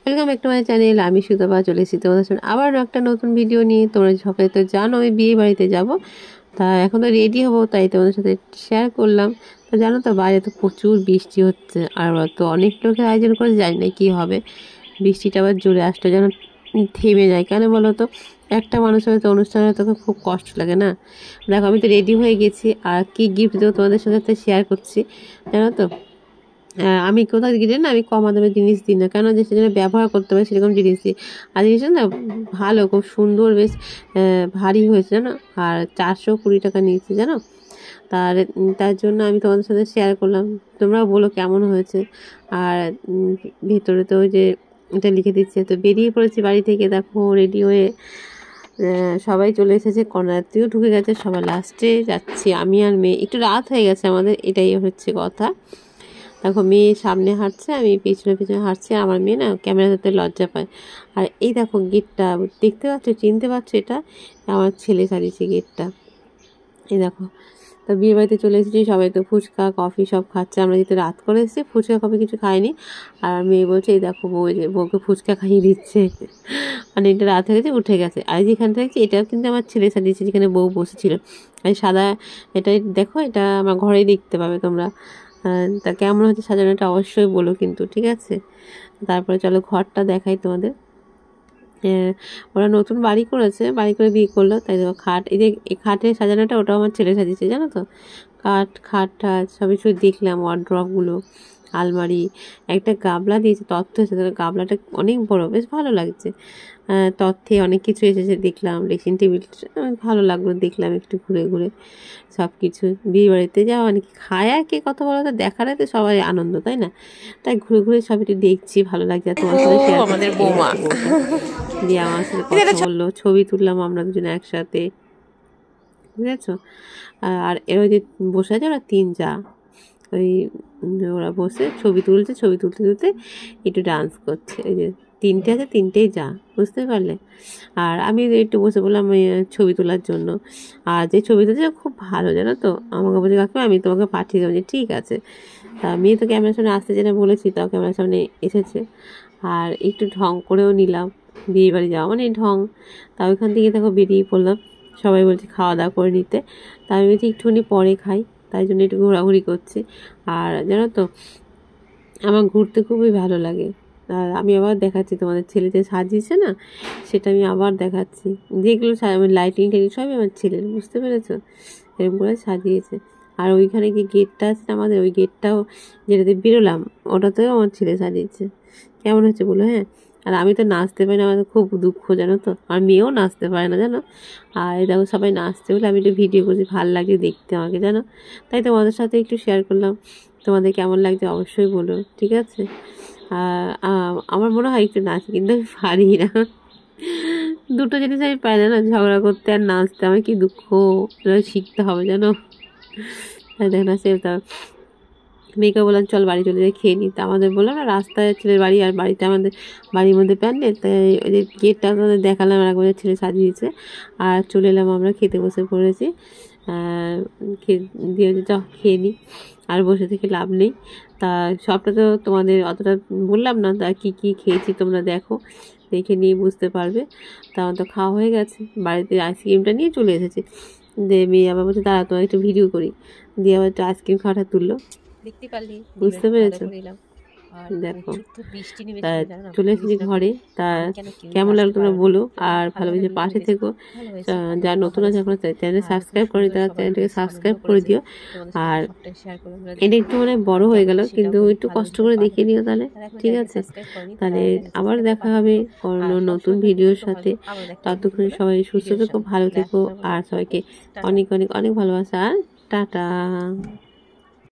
Welcome back to my channel. আমি সুতপা চলে এসেছি তোমাদের সামনে আবার একটা নতুন ভিডিও নিয়ে। তোমরা সবাই তো জানো আমি বিয়ে বাড়িতে যাবো, তা এখন তো রেডি হবো, তাই তোমাদের সাথে শেয়ার করলাম। তো জানো তো বাইরে তো প্রচুর বৃষ্টি হচ্ছে, আর তো অনেক লোকের আয়োজন করে, জানি না কী হবে। বৃষ্টিটা আবার জোরে আসলে যেন থেমে যায়, কেন বলো তো? একটা মানুষের হয়তো অনুষ্ঠানে তোকে খুব কষ্ট লাগে না। দেখো আমি তো রেডি হয়ে গেছি, আর কি গিফট দেবো তোমাদের সাথে শেয়ার করছি। জানো তো আমি কোথাও গেলে না আমি কমা দামের জিনিস দিই না, কেন যে সেটা ব্যবহার করতে পারে সেরকম জিনিস দিই। আর জিনিসটা না ভালো, খুব সুন্দর, বেশ ভারী হয়েছে জানো। আর 420 টাকা নিয়েছি জানো। তার জন্য আমি তোমাদের সাথে শেয়ার করলাম, তোমরাও বলো কেমন হয়েছে। আর ভেতরে তো ওই যে এটা লিখে দিচ্ছে। তো বেরিয়ে পড়েছি বাড়ি থেকে, দেখো রেডি হয়ে সবাই চলে এসেছে, কর্নারতেও ঢুকে গেছে সবাই। লাস্টে যাচ্ছি আমি আর মেয়ে, একটু রাত হয়ে গেছে আমাদের, এটাই হচ্ছে কথা। দেখো মেয়ে সামনে হাঁটছে, আমি পিছনে পিছনে হাঁটছি। আমার মেয়ে না ক্যামেরা ধরতে লজ্জা পায়। আর এই দেখো গেটটা দেখতে পাচ্ছ, চিনতে পারছো? এটা আমার ছেলে সারিয়েছে গেটটা, এই দেখো। তো বিয়ে বাড়িতে চলে এসেছি, সবাই তো ফুচকা কফি সব খাচ্ছে। আমরা যেহেতু রাত করে এসেছি ফুচকা কফি কিছু খাইনি। আর মেয়ে বলছে এই দেখো বউ, যে বউকে ফুচকা খাইয়ে দিচ্ছে। মানে এটা রাত হয়ে গেছে, উঠে গেছে। আর যেখানে থাকছি এটাও কিন্তু আমার ছেলে সাজিয়েছে, যেখানে বউ বসেছিল। আর সাদা এটাই দেখো, এটা আমার ঘরেই দেখতে পাবে তোমরা। তা কেমন হচ্ছে সাজানোটা অবশ্যই বলো কিন্তু, ঠিক আছে? তারপরে চলো ঘরটা দেখাই তোমাদের। ওরা নতুন বাড়ি করেছে, বাড়ি করে বিয়ে করলো, তাই দেখো খাট, এই যে এই খাটের সাজানোটা ওটাও আমার ছেলে সাজিয়েছে জানো তো। খাট টাট সব কিছু দেখলাম, ওয়ার্ড্রপগুলো, আলমারি, একটা গামলা দিয়েছে তত্ত্ব এসেছে, গামলাটা অনেক বড়, বেশ ভালো লাগছে। তথ্যে অনেক কিছু এসেছে দেখলাম, ড্রেসিং টেবিল ভালো লাগলো দেখলাম একটু ঘুরে ঘুরে সব কিছু। বিয়ে বাড়িতে যাওয়া অনেক খায়, আর কে কত বড় তো দেখার তো সবাই আনন্দ, তাই না? তাই ঘুরে ঘুরে সব একটু দেখছি, ভালো লাগছে। তোমার সাথে শেয়ার আমাদের বৌমা দিয়ে আমার সাথে কথা বললো, ছবি তুললাম আমরা দুজনে একসাথে, বুঝেছো? আর এর ওই যে বসে আছে ওরা তিন যা, ওই ওরা বসে ছবি তুলছে, ছবি তুলতে তুলতে একটু ডান্স করছে। এই যে তিনটে আছে, তিনটেই যা, বুঝতে পারলে? আর আমি একটু বসে বললাম ছবি তোলার জন্য। আর যে ছবি তুলছে খুব ভালো জানো তো, আমাকে বলছে কাকিমা আমি তোমাকে পাঠিয়ে দেবো। যে ঠিক আছে। তা মেয়ে তো ক্যামেরার সামনে আসতে যেটা বলেছি, তাও ক্যামেরার সামনে এসেছে। আর একটু ঢং করেও নিলাম, বিয়ে বাড়ি যাওয়া মানে ঢং। তা ওইখান থেকে দেখো বেরিয়ে পড়লাম, সবাই বলছে খাওয়া দাওয়া করে নিতে। তা আমি বলছি একটুখানি পরে খাই, তাই জন্য একটু ঘোরাঘুরি করছি। আর জানো তো আমার ঘুরতে খুবই ভালো লাগে। আর আমি আবার দেখাচ্ছি তোমাদের, ছেলে যে সাজিয়েছে না সেটা আমি আবার দেখাচ্ছি। যেগুলো লাইটিং টাইটিং সবই আমার ছেলের, বুঝতে পেরেছো? এরকম করে সাজিয়েছে। আর ওইখানে যে গেটটা আছে আমাদের, ওই গেটটাও যেটাতে বেরোলাম ওটাতেও আমার ছেলে সাজিয়েছে। কেমন হচ্ছে বলো? হ্যাঁ। আর আমি তো নাচতে পারি না, আমার খুব দুঃখ জানো তো। আর মেয়েও নাচতে পারে না জানো। আর এই দেখো সবাই নাচতে বলে আমি একটু ভিডিও করছি, ভালো লাগে দেখতে আমাকে জানো। তাই তোমাদের সাথে একটু শেয়ার করলাম। তোমাদের কেমন লাগছে অবশ্যই বলো, ঠিক আছে? আমার মনে হয় একটু নাচি, কিন্তু আমি পারি না। দুটো জিনিস আমি পারি না, ঝগড়া করতে আর নাচতে। আমার কি দুঃখ, শিখতে হবে জানো। তাই দেখ না সে, তা মেয়েকে বললাম চল বাড়ি চলে যাই, খেয়ে নিতে। আমাদের বললাম না রাস্তায় ছেলের বাড়ি, আর বাড়িতে আমাদের বাড়ির মধ্যে প্যান্ডেল, তাই ওই যে গেটটা আমাদের দেখালাম, আর একবার ছেলে সাজিয়েছে। আর চলে এলাম, আমরা খেতে বসে পড়েছি। দিয়ে চ খেয়ে নিই, আর বসে থেকে লাভ নেই। তা সবটা তো তোমাদের অতটা বললাম না, তা কী কী খেয়েছি তোমরা দেখো, দেখে নিয়ে বুঝতে পারবে। তা আমার তো খাওয়া হয়ে গেছে, বাড়িতে আইসক্রিমটা নিয়ে চলে এসেছি। দিয়ে মেয়ে আবার বলছে দাঁড়া তোমার একটু ভিডিও করি, দিয়ে আবার একটু আইসক্রিম খাওয়াটা তুললো, দেখতে পারলি, বুঝতে পেরেছো? আর দেখো প্রচুর তো বৃষ্টি তা নেমেছিল জানো না, চলে এসেছি ঘরে। তা আমি কেন কেমন লাগলো তোমরা বলো, আর ভালো ভালোবেসে ভিডিও পাশে করেছি, থেকো। ভালো হয়েছে, যারা নতুন আছে এখন চ্যানেল সাবস্ক্রাইব করে, তারা চ্যানেলটাকে সাবস্ক্রাইব করে দিও। আর এটা একটু মানে বড় হয়ে গেল, কিন্তু একটু কষ্ট করে দেখিয়ে নিও তাহলে, ঠিক আছে? তাহলে আবার দেখা হবে কোনো নতুন ভিডিওর সাথে। ততক্ষণ সবাই সুস্থ থেকো, ভালো থেকো, আর সবাইকে অনেক অনেক অনেক ভালোবাসা। আর টাটা।